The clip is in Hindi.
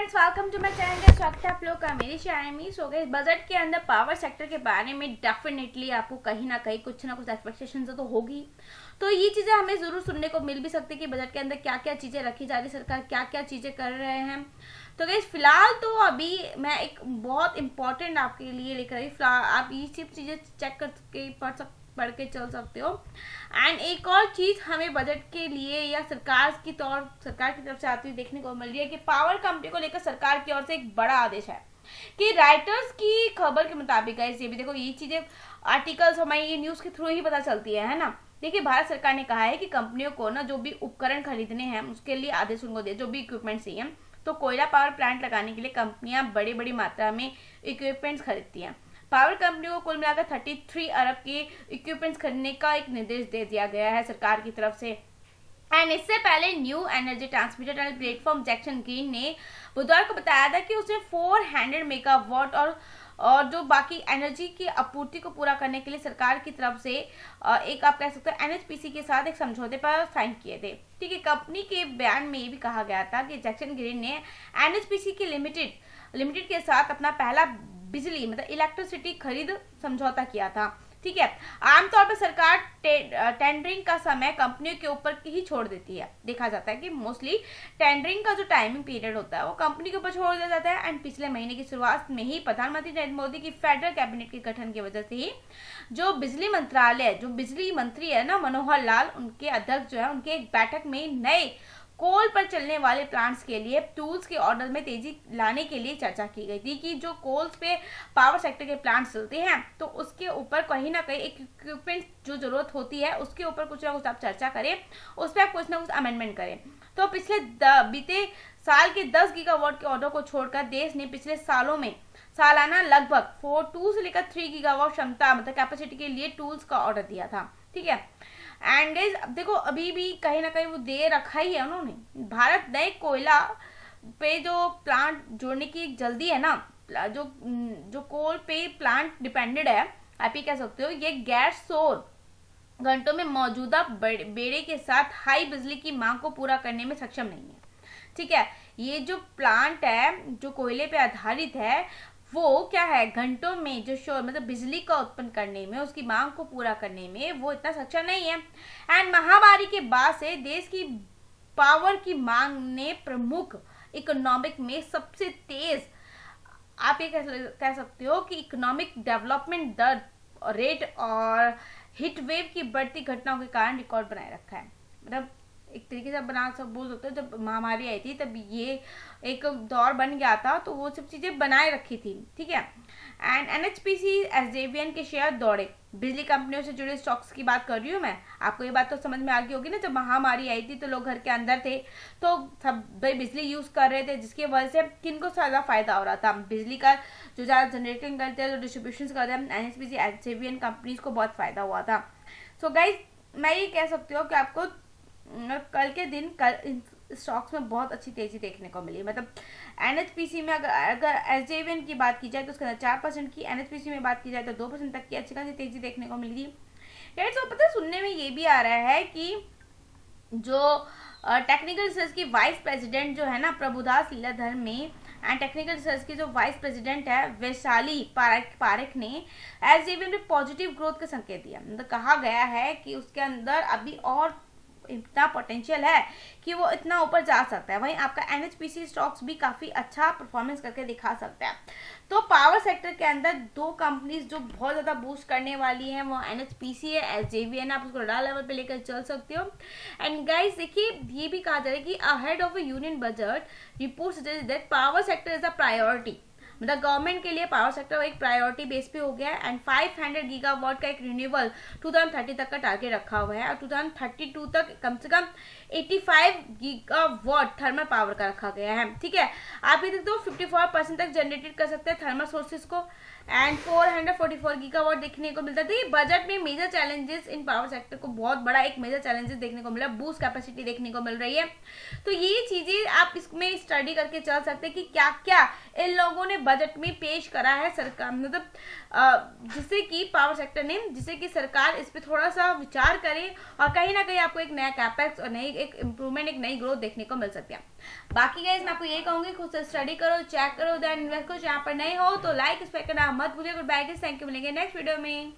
Friends, welcome to my channel. स्वागत है आप लोग का मेरी चैनल में। सो गाइस, बजट के अंदर पावर सेक्टर के बारे में डेफिनेटली आपको कहीं ना कहीं कुछ ना कुछ एक्सपेक्टेशन तो होगी। तो ये चीज़ें हमें ज़रूर सुनने को मिल भी सकती है कि बजट के अंदर क्या क्या चीज़ें रखी जा रही, सरकार क्या क्या चीज़ें कर रहे हैं। तो गाइस, फिलहाल तो अभी मैं एक बहुत इंपॉर्टेंट आपके लिए लेकर आई। फिलहाल आप ये सब चीज़ें चेक करके पढ़ के चल सकते हो। एंड एक और चीज हमें बजट के लिए या सरकार की तरफ से आती हुई देखने को मिल रही है कि पावर कंपनी को लेकर सरकार की ओर से एक बड़ा आदेश है कि राइटर्स की खबर के मुताबिक है। ये भी देखो, ये चीजें आर्टिकल्स हमारी ये न्यूज के थ्रू ही पता चलती है ना। देखिए, भारत सरकार ने कहा है कि कंपनियों को ना जो भी उपकरण खरीदने हैं उसके लिए आदेश उनको दे, जो भी इक्विपमेंट चाहिए। तो कोयला पावर प्लांट लगाने के लिए कंपनियां बड़ी बड़ी मात्रा में इक्विपमेंट्स खरीदती हैं। पावर कंपनी को कुल मिलाकर 33 अरब के इक्विपमेंट्स खरीदने का एक निर्देश दे दिया गया है सरकार की तरफ से। एंड इससे पहले new energy transmitter and platform Jackson green ने बुधवार को बताया था कि उसने 400 मेगावाट और जो बाकी एनर्जी की आपूर्ति को पूरा करने के लिए सरकार की तरफ से एक आप कह सकते हो एनएचपीसी के साथ एक समझौते पर साइन किए थे। ठीक है, कंपनी के बयान में ये भी कहा गया था कि जैक्सन ग्रीन ने एनएचपीसी के लिमिटेड के साथ अपना पहला बिजली मतलब इलेक्ट्रिसिटी खरीद समझौता किया था। ठीक है, आमतौर पर सरकार टेंडरिंग का समय कंपनियों के ऊपर ही छोड़ देती है। देखा जाता है कि मोस्टली टेंडरिंग का जो टाइमिंग पीरियड होता है वो कंपनी के ऊपर छोड़ दिया जाता है। एंड पिछले महीने की शुरुआत में ही प्रधानमंत्री नरेंद्र मोदी की फेडरल कैबिनेट के गठन की वजह से ही जो बिजली मंत्री है ना मनोहर लाल, उनके अध्यक्ष जो है, उनके एक बैठक में नए कोल पर चलने वाले प्लांट्स के लिए टूल्स के ऑर्डर में तेजी लाने के लिए चर्चा की गई थी कि जो कोल्स पे पावर सेक्टर के प्लांट्स चलते हैं तो उसके ऊपर कहीं ना कहीं एक इक्विपमेंट जो जरूरत होती है उसके ऊपर कुछ ना कुछ आप चर्चा करें, उस पर आप कुछ ना कुछ अमेंडमेंट करें। तो पिछले बीते साल के 10 गीगावाट के ऑर्डर को छोड़कर देश ने पिछले सालों में सालाना लगभग 2 से लेकर 3 गीगावाट क्षमता मतलब कैपेसिटी के लिए टूल्स का ऑर्डर दिया था। ठीक है, एंड गाइस अब देखो, अभी भी कहीं ना कहीं वो दे रखा ही है उन्होंने। भारत नए कोयला पे जो प्लांट जोड़ने की जल्दी है ना, जो कोल पे प्लांट डिपेंडेड है, आप ये कह सकते हो, ये गैस सौर घंटों में मौजूदा बेड़े के साथ हाई बिजली की मांग को पूरा करने में सक्षम नहीं है। ठीक है, ये जो प्लांट है जो कोयले पे आधारित है वो क्या है, घंटों में जो शोर मतलब बिजली का उत्पन्न करने में, उसकी मांग को पूरा करने में वो इतना सक्षम नहीं है। एंड महामारी के बाद से देश की पावर की मांग ने प्रमुख इकोनॉमिक में सबसे तेज आप ये कह सकते हो कि इकोनॉमिक डेवलपमेंट दर रेट और हीट वेव की बढ़ती घटनाओं के कारण रिकॉर्ड बनाए रखा है। मतलब एक तरीके से बना सब बोल सकते हो, जब महामारी आई थी तब ये एक दौर बन गया था तो वो सब चीजें बनाए रखी थी। ठीक है, एंड एनएचपीसी एसजेवीएन के शेयर दौड़े। बिजली कंपनियों से जुड़े स्टॉक्स की बात कर रही हूँ मैं, आपको ये बात तो समझ में आ गई होगी ना। जब महामारी आई थी तो लोग घर के अंदर थे तो सब भाई बिजली यूज कर रहे थे, जिसकी वजह से किनको ज्यादा फायदा हो रहा था, बिजली का जो ज्यादा जनरेटिंग करते हैं, जो डिस्ट्रीब्यूशन करते हैं, एनएचपीसी एसजेवीएन कंपनीज को बहुत फायदा हुआ था। सो गाइज, मैं ये कह सकती हूँ कि आपको कल के दिन स्टॉक्स में बहुत अच्छी तेजी देखने को मिली। मतलब एनएचपीसी में अगर एसजेवीएन की बात की जाए तो उसके अंदर 4% की, एनएचपीसी में बात की जाए तो 2% तक की अच्छी खासी तेजी देखने को मिली। तो पता है, सुनने में ये भी आ रहा है कि जो टेक्निकल रिसर्च की वाइस प्रेसिडेंट जो है ना प्रभुदास लीलाधर में, एंड टेक्निकल रिसर्च की जो वाइस प्रेसिडेंट है वैशाली पारेख ने एसजेवीएन में पॉजिटिव ग्रोथ का संकेत दिया। मतलब कहा गया है कि उसके अंदर अभी और इतना पोटेंशियल है कि वो इतना ऊपर जा सकता है। वहीं आपका एनएचपीसी स्टॉक्स भी काफी अच्छा परफॉर्मेंस करके दिखा सकता है। तो पावर सेक्टर के अंदर दो कंपनीज जो बहुत ज्यादा बूस्ट करने वाली हैं वो एनएचपीसी है, एसजेवीएन, आप उसको रडार लेवल पे लेकर चल सकते हो। एंड गाइस देखिए, ये भी कहा जा रहा है कि ahead of a union budget report suggest that power sector is a priority. मतलब गवर्नमेंट के लिए पावर सेक्टर एक प्रायोरिटी बेस पे हो गया है। एंड 500 गीगावाट का एक रिन्यूएबल 2030 तक का टारगेट रखा हुआ है और 2032 तक कम से कम 85 गीगावाट थर्मल पावर का रखा गया है। ठीक है, आप ये देखते हो 54% तक जनरेटेड कर सकते हैं थर्मल सोर्सेज को। एंड 444 गीगावाट देखने को मिलता है। बजट में major challenges in power sector को बहुत बड़ा एक मेजर चैलेंजेस देखने को मिला, बूस्ट कैपेसिटी देखने को मिल रही है। तो ये चीजें आप इसमें स्टडी करके चल सकते हैं कि क्या क्या इन लोगों ने बजट में पेश करा है सरकार, मतलब जिससे कि पावर सेक्टर ने, जिससे कि सरकार इस पे थोड़ा सा विचार करे और कहीं ना कहीं आपको एक नया कैपेक्स और नई एक इम्प्रूवमेंट, एक नई ग्रोथ देखने को मिल सकती है। बाकी गाइस मैं आपको ये कहूंगी खुद से स्टडी करो, चेक करो, देन इन्वेस्ट करो। यहाँ पर नए हो तो लाइक सब्सक्राइब करना मत भूलिए। Good bye guys, thank you, मिलेंगे नेक्स्ट वीडियो में।